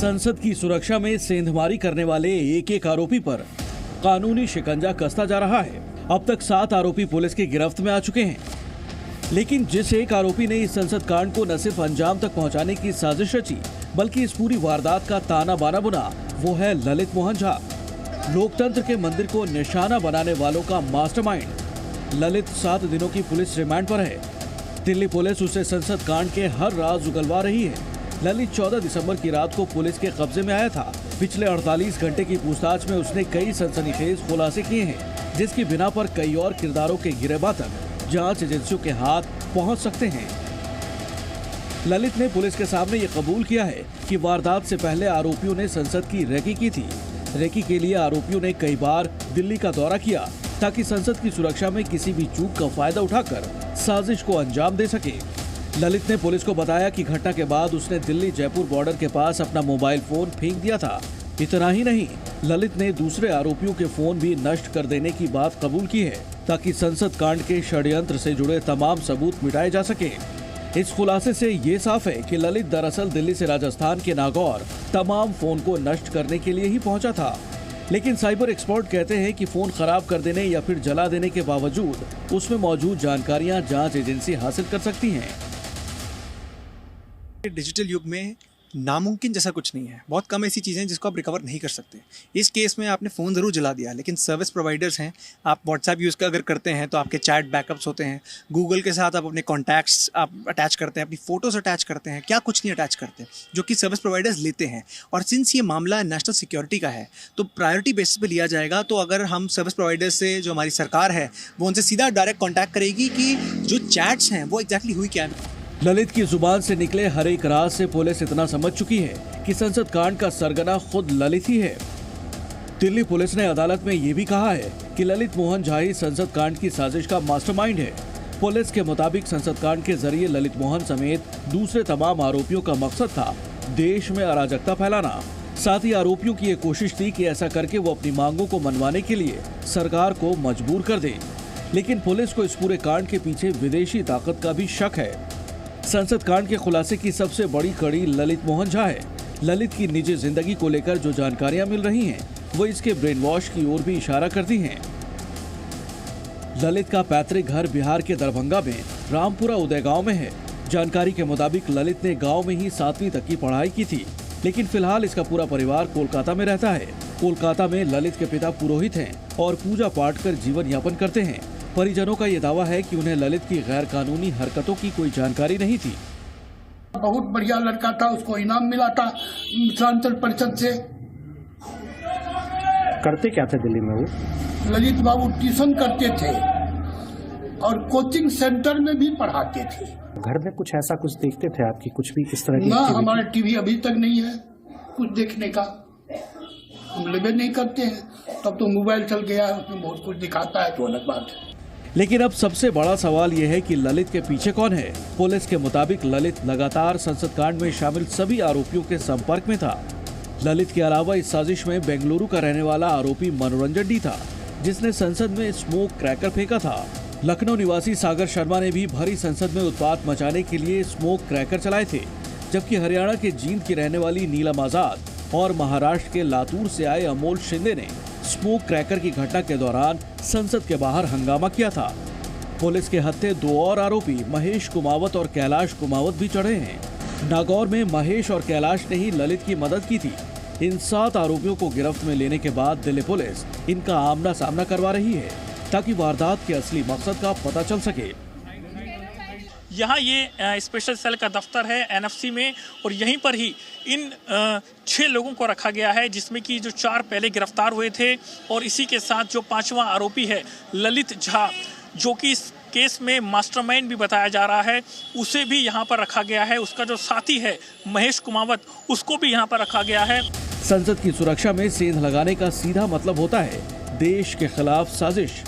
संसद की सुरक्षा में सेंधमारी करने वाले एक आरोपी पर कानूनी शिकंजा कसता जा रहा है। अब तक 7 आरोपी पुलिस की गिरफ्त में आ चुके हैं, लेकिन जिस एक आरोपी ने इस संसद कांड को न सिर्फ अंजाम तक पहुंचाने की साजिश रची, बल्कि इस पूरी वारदात का ताना बाना बुना, वो है ललित मोहन झा। लोकतंत्र के मंदिर को निशाना बनाने वालों का मास्टरमाइंड। ललित 7 दिनों की पुलिस रिमांड पर है। दिल्ली पुलिस उसे संसद कांड के हर राज उगलवा रही है। ललित 14 दिसंबर की रात को पुलिस के कब्जे में आया था। पिछले 48 घंटे की पूछताछ में उसने कई सनसनीखेज खुलासे किए हैं, जिसकी बिना पर कई और किरदारों के गिरेबान तक जांच एजेंसियों के हाथ पहुंच सकते हैं। ललित ने पुलिस के सामने ये कबूल किया है कि वारदात से पहले आरोपियों ने संसद की रेकी की थी। रेकी के लिए आरोपियों ने कई बार दिल्ली का दौरा किया ताकि संसद की सुरक्षा में किसी भी चूक का फायदा उठाकर साजिश को अंजाम दे सके। ललित ने पुलिस को बताया कि घटना के बाद उसने दिल्ली जयपुर बॉर्डर के पास अपना मोबाइल फोन फेंक दिया था। इतना ही नहीं, ललित ने दूसरे आरोपियों के फोन भी नष्ट कर देने की बात कबूल की है ताकि संसद कांड के षड्यंत्र से जुड़े तमाम सबूत मिटाए जा सके। इस खुलासे से ये साफ है कि ललित दरअसल दिल्ली से राजस्थान के नागौर तमाम फोन को नष्ट करने के लिए ही पहुंचा था। लेकिन साइबर एक्सपर्ट कहते हैं कि फोन खराब कर देने या फिर जला देने के बावजूद उसमें मौजूद जानकारियां जांच एजेंसी हासिल कर सकती हैं। डिजिटल युग में नामुमकिन जैसा कुछ नहीं है। बहुत कम ऐसी चीज़ें हैं जिसको आप रिकवर नहीं कर सकते। इस केस में आपने फ़ोन ज़रूर जला दिया, लेकिन सर्विस प्रोवाइडर्स हैं, आप व्हाट्सएप यूज़ अगर करते हैं तो आपके चैट बैकअप्स होते हैं। गूगल के साथ आप अपने कॉन्टैक्ट्स आप अटैच करते हैं, अपनी फ़ोटोज़ अटैच करते हैं, क्या कुछ नहीं अटैच करते, जो कि सर्विस प्रोवाइडर्स लेते हैं। और सिंस ये मामला नेशनल सिक्योरिटी का है तो प्रायोरिटी बेसिस पे लिया जाएगा। तो अगर हम सर्विस प्रोवाइडर्स से, जो हमारी सरकार है, वो उनसे सीधा डायरेक्ट कॉन्टैक्ट करेगी कि जो चैट्स हैं वो एग्जैक्टली हुई क्या है। ललित की जुबान से निकले हर एक राज से पुलिस इतना समझ चुकी है कि संसद कांड का सरगना खुद ललित ही है। दिल्ली पुलिस ने अदालत में ये भी कहा है कि ललित मोहन झा ही संसद कांड की साजिश का मास्टरमाइंड है। पुलिस के मुताबिक संसद कांड के जरिए ललित मोहन समेत दूसरे तमाम आरोपियों का मकसद था देश में अराजकता फैलाना। साथ ही आरोपियों की ये कोशिश थी कि ऐसा करके वो अपनी मांगों को मनवाने के लिए सरकार को मजबूर कर दे। लेकिन पुलिस को इस पूरे कांड के पीछे विदेशी ताकत का भी शक है। संसद कांड के खुलासे की सबसे बड़ी कड़ी ललित मोहन झा है। ललित की निजी जिंदगी को लेकर जो जानकारियां मिल रही हैं, वो इसके ब्रेन वॉश की ओर भी इशारा करती हैं। ललित का पैतृक घर बिहार के दरभंगा में रामपुरा उदय गांव में है। जानकारी के मुताबिक ललित ने गांव में ही 7वीं तक की पढ़ाई की थी, लेकिन फिलहाल इसका पूरा परिवार कोलकाता में रहता है। कोलकाता में ललित के पिता पुरोहित हैं और पूजा पाठ कर जीवन यापन करते हैं। परिजनों का ये दावा है कि उन्हें ललित की गैर कानूनी हरकतों की कोई जानकारी नहीं थी। बहुत बढ़िया लड़का था, उसको इनाम मिला था मिथिलांचल परिषद से। करते क्या थे दिल्ली में वो? ललित बाबू ट्यूशन करते थे और कोचिंग सेंटर में भी पढ़ाते थे। घर में कुछ ऐसा कुछ देखते थे आपकी, कुछ भी इस तरह की? ना, हमारे टीवी अभी तक नहीं है कुछ देखने का, हम लेवे नहीं करते हैं। तब तो मोबाइल चल गया है, उसमें बहुत कुछ दिखाता है, तो अलग बात है। लेकिन अब सबसे बड़ा सवाल यह है कि ललित के पीछे कौन है। पुलिस के मुताबिक ललित लगातार संसद कांड में शामिल सभी आरोपियों के संपर्क में था। ललित के अलावा इस साजिश में बेंगलुरु का रहने वाला आरोपी मनोरंजन डी था, जिसने संसद में स्मोक क्रैकर फेंका था। लखनऊ निवासी सागर शर्मा ने भी भरी संसद में उत्पात मचाने के लिए स्मोक क्रैकर चलाए थे, जबकि हरियाणा के जींद की रहने वाली नीलम आजाद और महाराष्ट्र के लातूर से आए अमोल शिंदे ने स्मोक क्रैकर की घटना के दौरान संसद के बाहर हंगामा किया था। पुलिस के हत्थे 2 और आरोपी महेश कुमावत और कैलाश कुमावत भी चढ़े हैं। नागौर में महेश और कैलाश ने ही ललित की मदद की थी। इन 7 आरोपियों को गिरफ्त में लेने के बाद दिल्ली पुलिस इनका आमना सामना करवा रही है ताकि वारदात के असली मकसद का पता चल सके। यहाँ ये स्पेशल सेल का दफ्तर है एनएफसी में, और यहीं पर ही इन 6 लोगों को रखा गया है, जिसमें कि जो 4 पहले गिरफ्तार हुए थे, और इसी के साथ जो 5वां आरोपी है ललित झा, जो कि इस केस में मास्टरमाइंड भी बताया जा रहा है, उसे भी यहाँ पर रखा गया है। उसका जो साथी है महेश कुमावत, उसको भी यहाँ पर रखा गया है। संसद की सुरक्षा में सेंध लगाने का सीधा मतलब होता है देश के खिलाफ साजिश।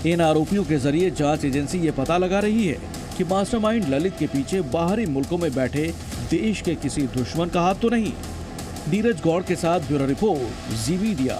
इन आरोपियों के जरिए जांच एजेंसी ये पता लगा रही है कि मास्टरमाइंड ललित के पीछे बाहरी मुल्कों में बैठे देश के किसी दुश्मन का हाथ तो नहीं। नीरज गौड़ के साथ ब्यूरो रिपोर्ट, जी मीडिया।